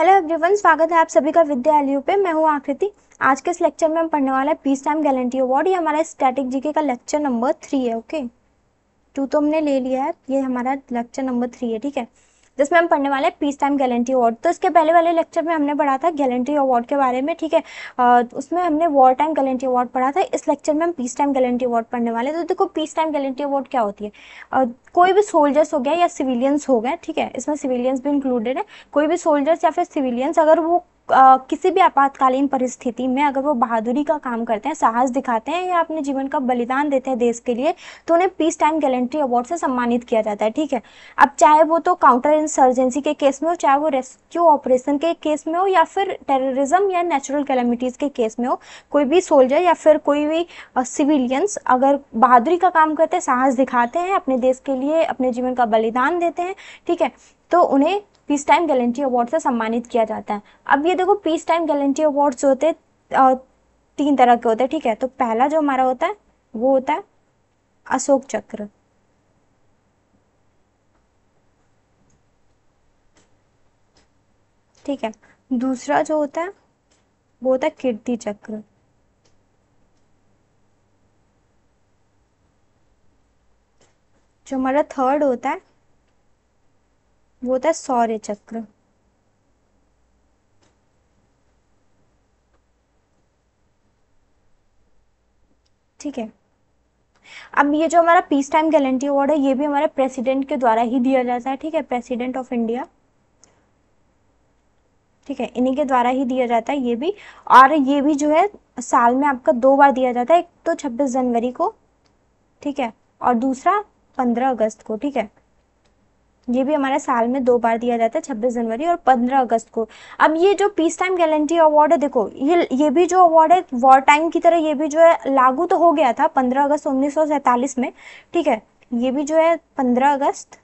Hello everyone, स्वागत है आप सभी का विद्यालयों पे। मैं हूँ आकृति। आज के इस लेक्चर में हम पढ़ने वाला है पीस टाइम गारंटी अवार्ड। ये हमारा स्टैटिक जीके का लेक्चर नंबर 3 है। ओके, 2 तो हमने ले लिया है, ये हमारा लेक्चर नंबर 3 है। ठीक है, जिसमें हम पढ़ने वाले हैं पीस टाइम गैलेंट्री अवार्ड। तो इसके पहले वाले लेक्चर में हमने पढ़ा था गैलेंट्री अवार्ड के बारे में। ठीक है, उसमें हमने वॉर टाइम गैलेंट्री अवार्ड पढ़ा था। इस लेक्चर में हम पीस टाइम गैलेंट्री अवार्ड पढ़ने वाले हैं। तो देखो, पीस टाइम गैलेंट्री अवार्ड क्या होती है। कोई भी सोल्जर्स हो गया या सिविलियंस हो गए, ठीक है, इसमें सिविलियंस भी इंक्लूडेड है। कोई भी सोल्जर्स या फिर सिविलियंस अगर वो किसी भी आपातकालीन परिस्थिति में अगर वो बहादुरी का काम करते हैं, साहस दिखाते हैं या अपने जीवन का बलिदान देते हैं देश के लिए, तो उन्हें पीस टाइम गैलेंट्री अवार्ड से सम्मानित किया जाता है। ठीक है, अब चाहे वो तो काउंटर इंसर्जेंसी के केस में हो, चाहे वो रेस्क्यू ऑपरेशन के केस में हो, या फिर टेररिज्म या नेचुरल कैलेमिटीज के केस में हो, कोई भी सोल्जर या फिर कोई भी सिविलियंस अगर बहादुरी का काम करते हैं, साहस दिखाते हैं, अपने देश के लिए अपने जीवन का बलिदान देते हैं, ठीक है, तो उन्हें पीस टाइम गैलेंट्री अवार्ड से सम्मानित किया जाता है। अब ये देखो, पीस टाइम गैलेंट्री अवार्ड्स होते हैं 3 तरह के होते हैं। ठीक है, तो पहला जो हमारा होता है वो होता है अशोक चक्र। ठीक है, दूसरा जो होता है वो होता है कीर्ति चक्र। जो हमारा थर्ड होता है वो होता है शौर्य चक्र। ठीक है, अब ये जो हमारा पीस टाइम गैलेंट्री अवार्ड है ये भी हमारे प्रेसिडेंट के द्वारा ही दिया जाता है। ठीक है, प्रेसिडेंट ऑफ इंडिया, ठीक है, इन्हीं के द्वारा ही दिया जाता है ये भी। और ये भी जो है साल में आपका 2 बार दिया जाता है, एक तो 26 जनवरी को, ठीक है, और दूसरा 15 अगस्त को। ठीक है, ये भी हमारे साल में 2 बार दिया जाता है, 26 जनवरी और 15 अगस्त को। अब ये जो पीस टाइम गैलेंट्री अवार्ड है, देखो ये भी जो अवार्ड है वॉर टाइम की तरह ये भी जो है लागू तो हो गया था 15 अगस्त 1947 में। ठीक है, ये भी जो है 15 अगस्त,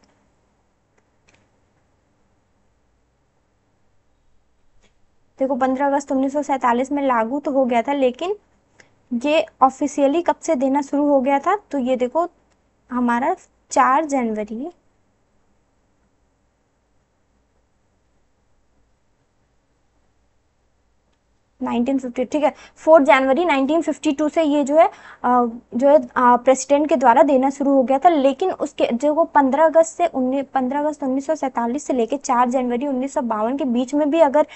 देखो 15 अगस्त 1947 में लागू तो हो गया था, लेकिन ये ऑफिशियली कब से देना शुरू हो गया था, तो ये देखो हमारा 4 जनवरी 1950, ठीक है, 4 जनवरी 1952 से ये जो है प्रेसिडेंट के द्वारा देना शुरू हो गया था। लेकिन उसके जो वो 15 अगस्त 1947 से लेके 4 जनवरी 1952 के बीच में भी अगर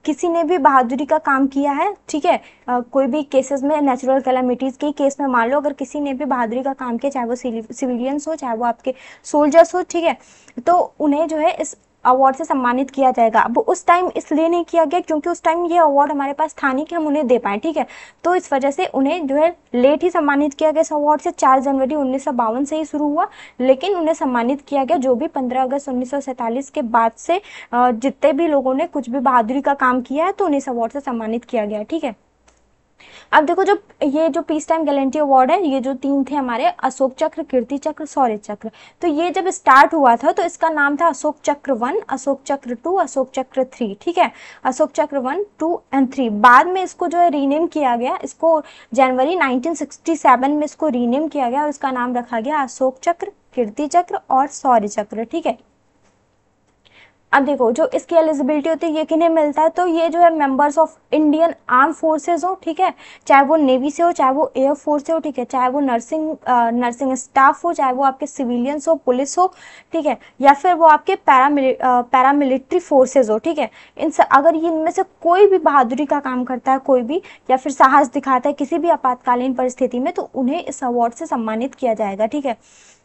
किसी ने भी बहादुरी का काम किया है, ठीक है, कोई भी केसेस में नेचुरल कैलामिटीज के केस में मान लो अगर किसी ने भी बहादुरी का काम किया, चाहे वो सिविलियंस हो चाहे वो आपके सोल्जर्स हो, ठीक है, तो उन्हें जो है इस अवार्ड से सम्मानित किया जाएगा। अब उस टाइम इसलिए नहीं किया गया क्योंकि उस टाइम ये अवार्ड हमारे पास था नहीं कि हम उन्हें दे पाए। ठीक है, तो इस वजह से उन्हें जो है लेट ही सम्मानित किया गया इस अवार्ड से। 4 जनवरी 1952 से ही शुरू हुआ, लेकिन उन्हें सम्मानित किया गया जो भी 15 अगस्त 1947 के बाद से जितने भी लोगों ने कुछ भी बहादुरी का काम किया है तो उन्हें इस अवार्ड से सम्मानित किया गया। ठीक है, अब देखो जो ये जो पीस टाइम गैलेंट्री अवार्ड है, ये जो 3 थे हमारे, अशोक चक्र, कीर्ति चक्र, शौर्य चक्र, तो ये जब स्टार्ट हुआ था तो इसका नाम था अशोक चक्र 1, अशोक चक्र 2, अशोक चक्र 3। ठीक है, अशोक चक्र 1, 2 एंड 3। बाद में इसको जो है रीनेम किया गया, इसको जनवरी 1967 में इसको रीनेम किया गया और इसका नाम रखा गया अशोक चक्र, कीर्ति चक्र और शौर्य चक्र। ठीक है, अब देखो जो इसकी एलिजिबिलिटी होती है ये किन्हें मिलता है, तो ये जो है members of Indian arm forces हो, ठीक है, चाहे वो नेवी से हो, चाहे वो एयर फोर्स से हो, ठीक है, चाहे वो नर्सिंग स्टाफ हो, चाहे वो आपके सिविलियंस हो, पुलिस हो, ठीक है, या फिर वो आपके पैरामिलिट्री फोर्सेज हो। ठीक है, अगर ये इनमें से कोई भी बहादुरी का काम करता है, कोई भी, या फिर साहस दिखाता है किसी भी आपातकालीन परिस्थिति में, तो उन्हें इस अवार्ड से सम्मानित किया जाएगा। ठीक है,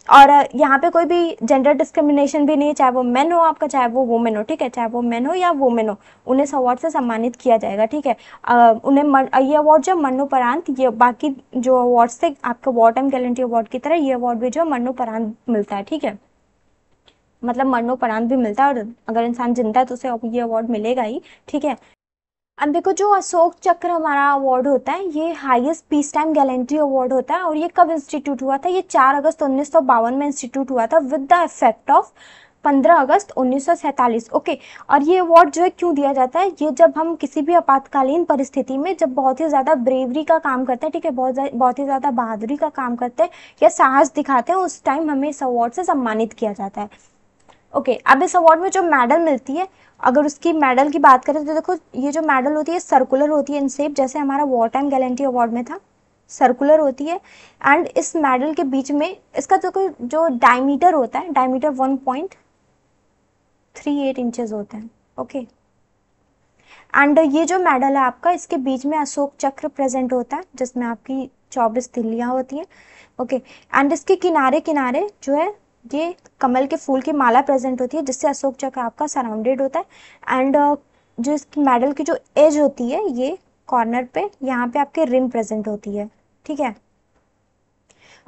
और यहाँ पे कोई भी जेंडर डिस्क्रिमिनेशन भी नहीं है, चाहे वो मेन हो आपका, चाहे वो वुमेन हो, ठीक है, चाहे वो मेन हो या वुमेन हो, उन्हें इस अवार्ड से सम्मानित किया जाएगा। ठीक है, ये अवार्ड जो मरणोपरांत, ये बाकी जो अवार्ड्स थे आपका वॉर टाइम गैलेंट्री अवार्ड की तरह ये अवार्ड भी जो मरणोपरांत मिलता है। ठीक है, मतलब मरणोपरांत भी मिलता है, और अगर इंसान जिंदा है तो उसे ये अवार्ड मिलेगा ही। ठीक है, अब देखो जो अशोक चक्र हमारा अवार्ड होता है ये highest peace time gallantry award होता है, और ये कब इंस्टीट्यूट हुआ था, ये 4 अगस्त 1952 में इंस्टीट्यूट हुआ था with the effect of 15 August 1947। Okay, और ये अवार्ड जो है क्यों दिया जाता है, ये जब हम किसी भी आपातकालीन परिस्थिति में जब बहुत ही ज़्यादा ब्रेवरी का काम करते हैं, ठीक है, बहुत ही ज़्यादा बहादुरी का काम करते हैं या साहस दिखाते हैं, उस टाइम हमें इस अवार्ड से सम्मानित किया जाता है। ओके अब इस अवार्ड में जो मेडल मिलती है, अगर उसकी मेडल की बात करें तो देखो ये जो मेडल होती है सर्कुलर होती है इन शेप, जैसे हमारा वॉर टाइम गैलेंट्री अवार्ड में था, सर्कुलर होती है। एंड इस मेडल के बीच में इसका जो डायमीटर होता है, डायमीटर 1.38 इंचेस होता है। ओके एंड ये जो मेडल है आपका, इसके बीच में अशोक चक्र प्रेजेंट होता है जिसमें आपकी 24 तिल्लियां होती हैं। ओके एंड इसके किनारे किनारे जो है ये कमल के फूल की माला प्रेजेंट होती है जिससे अशोक चक्र आपका सराउंडेड होता है। एंड जो इस मेडल की जो एज होती है, ये कॉर्नर पे यहाँ पे आपके रिम प्रेजेंट होती है, ठीक है।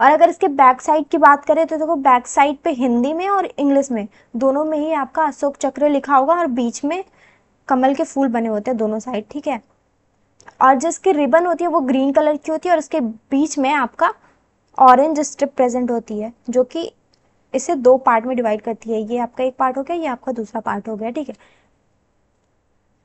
और अगर इसके बैक साइड की बात करें तो देखो बैक साइड पे हिंदी में और इंग्लिश में दोनों में ही आपका अशोक चक्र लिखा होगा और बीच में कमल के फूल बने होते हैं दोनों साइड, ठीक है। और जिसकी रिबन होती है वो ग्रीन कलर की होती है और उसके बीच में आपका ऑरेंज स्ट्रिप प्रेजेंट होती है जो कि इसे दो पार्ट में डिवाइड करती है। ये आपका एक पार्ट हो गया, ये आपका दूसरा पार्ट हो गया, ठीक है।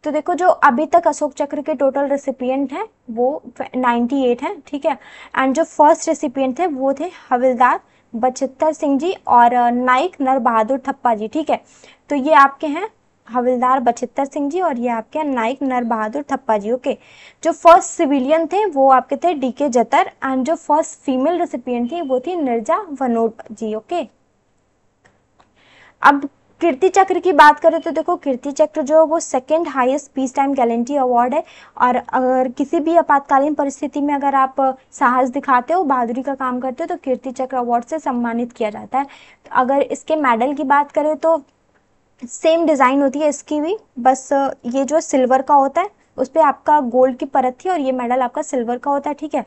तो देखो जो अभी तक अशोक चक्र के टोटल रेसिपिएंट हैं वो 98 हैं, ठीक है। एंड जो फर्स्ट रेसिपिएंट थे वो थे हविलदार बचित्तर सिंह जी और नाइक नर बहादुर थप्पा जी, ठीक है। तो ये आपके हैं हविलदार बचित्तर सिंह जी और ये आपके हैं नाइक नर बहादुर थप्पा जी। ओके जो फर्स्ट सिविलियन थे वो आपके थे डीके जतर एंड जो फर्स्ट फीमेल रेसिपिएंट थी वो थी निर्जा वनोट जी। ओके अब कीर्ति चक्र की बात करें तो देखो कीर्ति चक्र जो वो second highest peace time gallantry award है। और अगर किसी भी आपातकालीन परिस्थिति में अगर आप साहस दिखाते हो, बहादुरी का काम करते हो तो कीर्ति चक्र अवार्ड से सम्मानित किया जाता है। अगर इसके मेडल की बात करें तो सेम डिज़ाइन होती है इसकी भी, बस ये जो सिल्वर का होता है उस पर आपका गोल्ड की परत थी और ये मेडल आपका सिल्वर का होता है, ठीक है।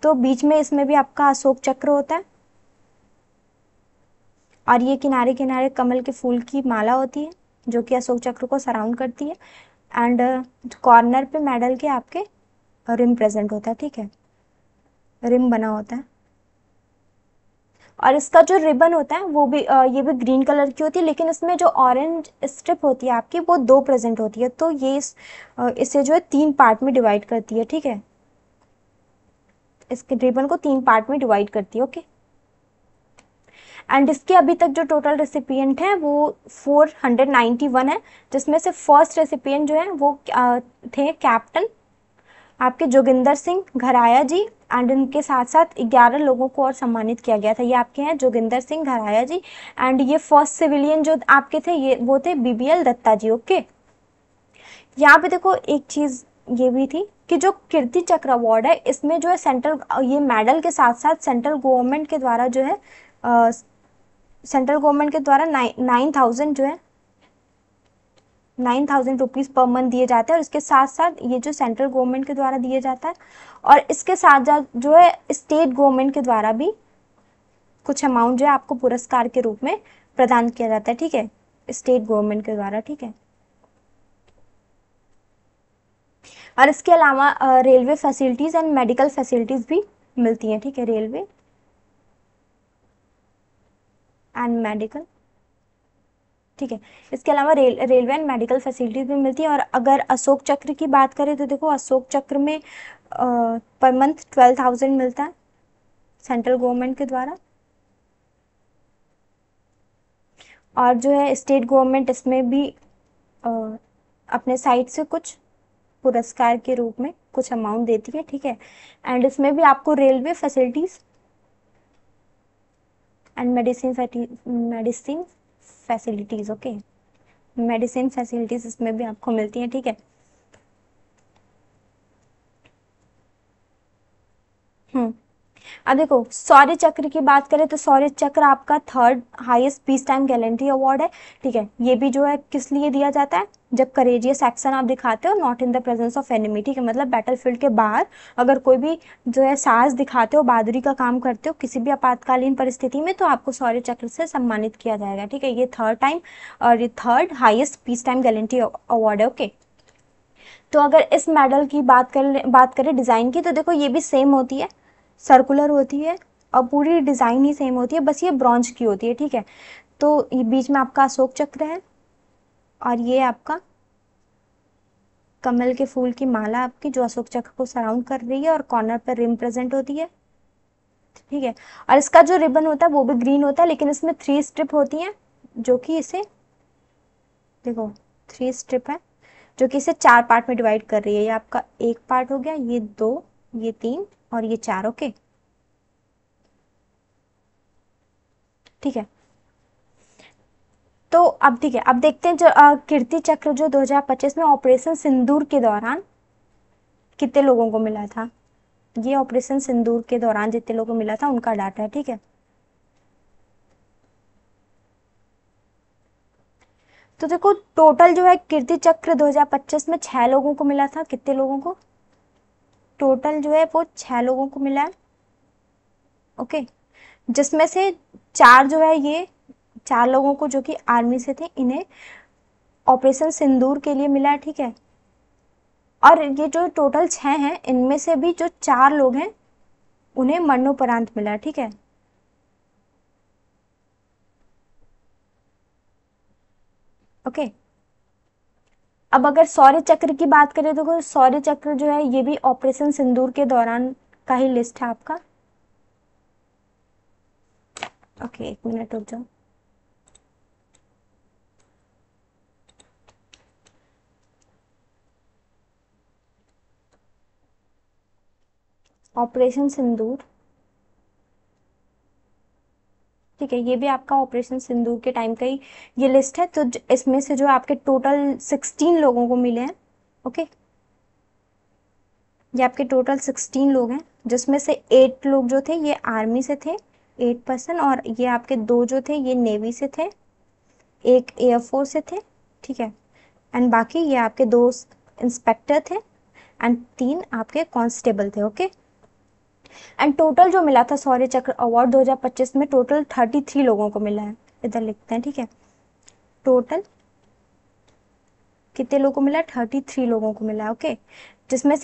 तो बीच में इसमें भी आपका अशोक चक्र होता है और ये किनारे किनारे कमल के फूल की माला होती है जो कि अशोक चक्र को सराउंड करती है। एंड कॉर्नर पे मेडल के आपके रिम प्रेजेंट होता है, ठीक है, रिम बना होता है। और इसका जो रिबन होता है वो भी ये भी ग्रीन कलर की होती है, लेकिन इसमें जो ऑरेंज स्ट्रिप होती है आपकी वो दो प्रेजेंट होती है, तो ये इसे जो है 3 पार्ट में डिवाइड करती है, ठीक है। इसके रिबन को 3 पार्ट में डिवाइड करती है। ओके एंड इसके अभी तक जो टोटल रेसिपिएंट हैं वो 491 है, जिसमें से फर्स्ट रेसिपिएंट जो है वो थे कैप्टन आपके जोगिंदर सिंह घराया जी एंड इनके साथ साथ 11 लोगों को और सम्मानित किया गया था। ये आपके हैं जोगिंदर सिंह घराया जी एंड ये फर्स्ट सिविलियन जो आपके थे ये वो थे बीबीएल दत्ता जी। ओके यहाँ पे देखो एक चीज़ ये भी थी कि जो कीर्ति चक्र अवार्ड है इसमें जो है सेंट्रल ये मेडल के साथ साथ सेंट्रल गवर्नमेंट के द्वारा जो है सेंट्रल गवर्नमेंट के द्वारा 9,000 जो है 9,000 रुपीज़ पर मंथ दिए जाते हैं और इसके साथ साथ ये जो सेंट्रल गवर्नमेंट के द्वारा दिए जाता है और इसके साथ साथ जो है स्टेट गवर्नमेंट के द्वारा भी कुछ अमाउंट जो है आपको पुरस्कार के रूप में प्रदान किया जाता है, ठीक है, स्टेट गवर्नमेंट के द्वारा, ठीक है। और इसके अलावा railway facilities and medical facilities भी मिलती हैं, ठीक है, रेलवे एंड मेडिकल, ठीक है। इसके अलावा रेलवे एंड मेडिकल फैसिलिटीज़ भी मिलती है। और अगर अशोक चक्र की बात करें तो देखो अशोक चक्र में पर मंथ 12,000 मिलता है सेंट्रल गवर्नमेंट के द्वारा और जो है स्टेट गवर्नमेंट इसमें भी अपने साइड से कुछ पुरस्कार के रूप में कुछ अमाउंट देती है, ठीक है। एंड इसमें भी आपको railway facilities and medicine facilities, okay, medicine facilities इसमें भी आपको मिलती हैं, ठीक है। अब देखो शौर्य चक्र की बात करें तो शौर्य चक्र आपका third highest peace time gallantry award है, ठीक है। ये भी जो है किस लिए दिया जाता है, जब करेजियस एक्शन आप दिखाते हो not in the presence of enemy, ठीक है, मतलब बैटलफील्ड के बाहर अगर कोई भी जो है साहस दिखाते हो, बहादुरी का काम करते हो किसी भी आपातकालीन परिस्थिति में तो आपको शौर्य चक्र से सम्मानित किया जाएगा, ठीक है। ये थर्ड टाइम और ये third highest peace time gallantry award है। ओके तो अगर इस मेडल की बात करें डिज़ाइन की तो देखो ये भी सेम होती है, सर्कुलर होती है और पूरी डिज़ाइन ही सेम होती है, बस ये ब्रॉन्ज की होती है, ठीक है। तो ये बीच में आपका अशोक चक्र है और ये आपका कमल के फूल की माला आपकी जो अशोक चक्र को सराउंड कर रही है और कॉर्नर पर रिम प्रेजेंट होती है, ठीक है। और इसका जो रिबन होता है वो भी ग्रीन होता है लेकिन इसमें 3 स्ट्रिप होती हैं जो कि इसे देखो 3 स्ट्रिप है जो कि इसे 4 पार्ट में डिवाइड कर रही है। ये आपका एक पार्ट हो गया, ये 2, ये 3 और ये 4। ओके, ठीक है। तो अब ठीक है, अब देखते हैं जो कीर्ति चक्र जो 2025 में ऑपरेशन सिंदूर के दौरान कितने लोगों को मिला था। ये ऑपरेशन सिंदूर के दौरान जितने लोगों को मिला था उनका डाटा है, ठीक है। तो देखो टोटल जो है कीर्ति चक्र 2025 में 6 लोगों को मिला था। कितने लोगों को? टोटल जो है वो 6 लोगों को मिला है। ओके, जिसमें से 4 जो है ये 4 लोगों को जो कि आर्मी से थे, इन्हें ऑपरेशन सिंदूर के लिए मिला है, ठीक है। और ये जो टोटल 6 हैं इनमें से भी जो 4 लोग हैं उन्हें मरणोपरांत मिला है, ठीक है। ओके, अब अगर शौर्य चक्र की बात करें तो शौर्य चक्र जो है ये भी ऑपरेशन सिंदूर के दौरान का ही लिस्ट है आपका। ओके, एक मिनट रुक जाओ। ऑपरेशन सिंदूर, ठीक है, ये भी आपका ऑपरेशन सिंदूर के टाइम का ही ये लिस्ट है। तो इसमें से जो आपके टोटल 16 लोगों को मिले हैं। ओके, ये आपके टोटल 16 लोग हैं, जिसमें से 8 लोग जो थे ये आर्मी से थे, 8%। और ये आपके 2 जो थे ये नेवी से थे, एक एयरफोर्स से थे, ठीक है। एंड बाकी ये आपके 2 इंस्पेक्टर थे एंड 3 आपके कांस्टेबल थे। ओके, एंड टोटल जो मिला था शौर्य चक्र अवार्ड 2025 में टोटल 33 लोगों को मिला है। इधर लिखते हैं, ठीक है। टोटल कितने लोगों को मिला? 33 लोगों को मिला है। ओके, जिसमें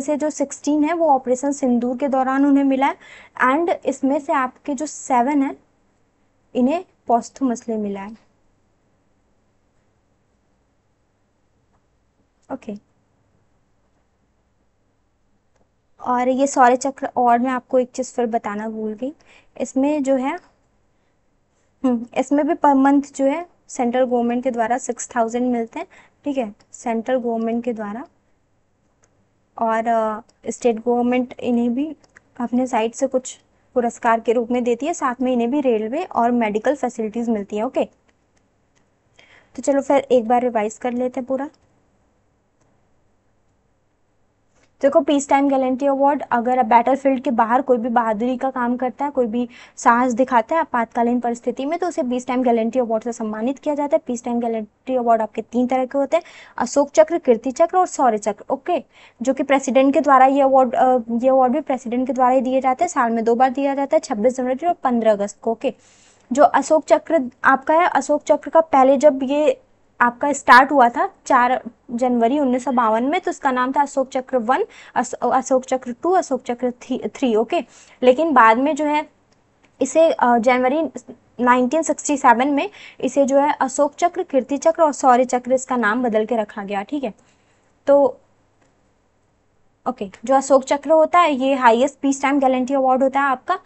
से जो 16 है वो ऑपरेशन सिंदूर के दौरान उन्हें मिला है एंड इसमें से आपके जो 7 है इन्हें पोस्थुमसली मिला है। ओके, और ये शौर्य चक्र और मैं आपको एक चीज़ फिर बताना भूल गई। इसमें जो है इसमें भी पर मंथ जो है सेंट्रल गवर्नमेंट के द्वारा 6000 मिलते हैं, ठीक है, सेंट्रल गवर्नमेंट के द्वारा। और स्टेट गवर्नमेंट इन्हें भी अपने साइड से कुछ पुरस्कार के रूप में देती है, साथ में इन्हें भी रेलवे और मेडिकल फैसिलिटीज़ मिलती हैं। ओके, तो चलो फिर एक बार रिवाइज कर लेते हैं पूरा। देखो पीस टाइम गैलेंट्री अवार्ड अगर बैटलफील्ड के बाहर कोई भी बहादुरी का काम करता है, कोई भी साहस दिखाता है आपातकालीन परिस्थिति में, तो उसे पीस टाइम गैलेंट्री अवार्ड से सम्मानित किया जाता है। पीस टाइम गैलेंट्री अवार्ड आपके 3 तरह के होते हैं, अशोक चक्र, कीर्ति चक्र और शौर्य चक्र। ओके, जो कि प्रेसिडेंट के द्वारा ये अवार्ड भी प्रेसिडेंट के द्वारा ही दिए जाते हैं, साल में 2 बार दिया जाता है, 26 जनवरी और 15 अगस्त को। ओके, जो अशोक चक्र आपका है, अशोक चक्र का पहले जब ये आपका स्टार्ट हुआ था 4 जनवरी 1952 में, तो इसका नाम था अशोक चक्र 1, अशोक चक्र 2, अशोक चक्र 3। ओके, लेकिन बाद में जो है इसे जनवरी 1967 में इसे जो है अशोक चक्र, कीर्ति चक्र और शौर्य चक्र इसका नाम बदल के रखा गया, ठीक है। तो ओके, जो अशोक चक्र होता है ये highest peace time gallantry award होता है आपका,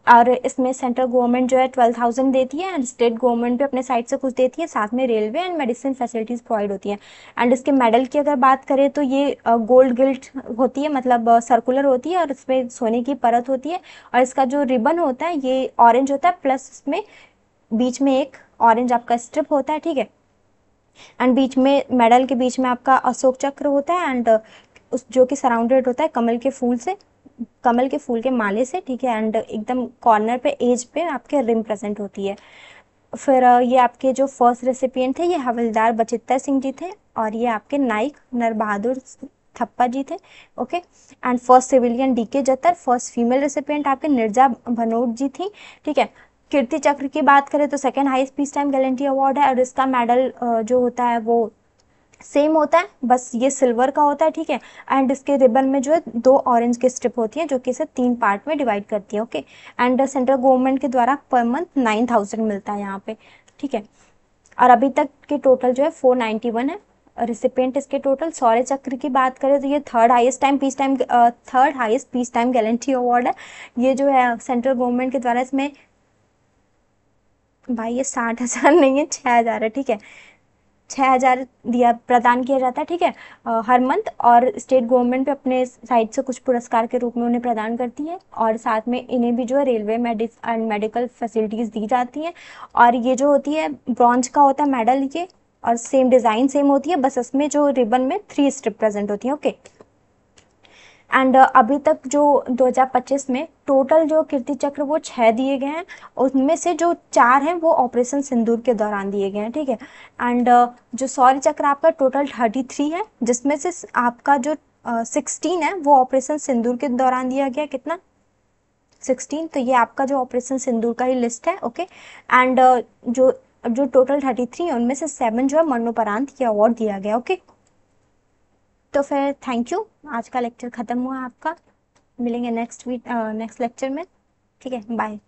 और इसमें सेंट्रल गवर्नमेंट जो है 12,000 देती है एंड स्टेट गवर्नमेंट भी अपने साइड से कुछ देती है, साथ में railway and medicine facilities provide होती हैं। एंड इसके मेडल की अगर बात करें तो ये गोल्ड गिल्ट होती है, मतलब सर्कुलर होती है और इसमें सोने की परत होती है, और इसका जो रिबन होता है ये ऑरेंज होता है, प्लस इसमें बीच में एक ऑरेंज आपका स्ट्रिप होता है, ठीक है। एंड बीच में मेडल के बीच में आपका अशोक चक्र होता है एंड उस जो कि सराउंडेड होता है कमल के फूल से, कमल के फूल के माले से, ठीक है। एंड एकदम कॉर्नर पे एज पे आपके रिम प्रेजेंट होती है। फिर ये आपके जो फर्स्ट रेसिपिएंट थे ये हवलदार बचित्तर सिंह जी थे, और ये आपके नाइक नरबहादुर थप्पा जी थे। Okay, and first civilian DK Jatar, first female recipient आपके निर्जा भनोट जी थी, ठीक है। कीर्ति चक्र की बात करें तो second highest peace time gallantry award है, और इसका मेडल जो होता है वो सेम होता है, बस ये सिल्वर का होता है, ठीक है। एंड इसके रिबन में जो है 2 ऑरेंज की स्ट्रिप होती है जो कि इसे 3 पार्ट में डिवाइड करती है। ओके, एंड सेंट्रल गवर्नमेंट के द्वारा पर मंथ 9000 मिलता है यहाँ पे, ठीक है। और अभी तक के टोटल जो है 491 है रिसिपेंट इसके टोटल। शौर्य चक्र की बात करें तो ये third highest peace time gallantry award है। ये जो है सेंट्रल गवर्नमेंट के द्वारा इसमें भाई ये 60,000 नहीं है, 6,000 है, ठीक है। 6,000 दिया प्रदान किया जाता है, ठीक है, हर मंथ। और स्टेट गवर्नमेंट भी अपने साइड से कुछ पुरस्कार के रूप में उन्हें प्रदान करती है, और साथ में इन्हें भी जो है रेलवे एंड मेडिकल फैसिलिटीज दी जाती हैं। और ये जो होती है ब्रॉन्ज का होता है मेडल ये, और सेम डिजाइन सेम होती है, बस इसमें जो रिबन में 3 स्ट्रिप प्रेजेंट होती है, ओके। एंड अभी तक जो 2025 में टोटल जो कीर्ति चक्र वो 6 दिए गए हैं, उनमें से जो 4 हैं वो ऑपरेशन सिंदूर के दौरान दिए गए हैं, ठीक है। एंड जो शौर्य चक्र आपका टोटल 33 है, जिसमें से आपका जो 16 है वो ऑपरेशन सिंदूर के दौरान दिया गया, कितना, 16। तो ये आपका जो ऑपरेशन सिंदूर का ही लिस्ट है, ओके। एंड जो जो टोटल 33 है उनमें से 7 जो है मरणोपरांत ये अवार्ड दिया गया, ओके। तो फिर थैंक यू, आज का लेक्चर खत्म हुआ आपका। मिलेंगे नेक्स्ट वीक नेक्स्ट लेक्चर में, ठीक है, बाय।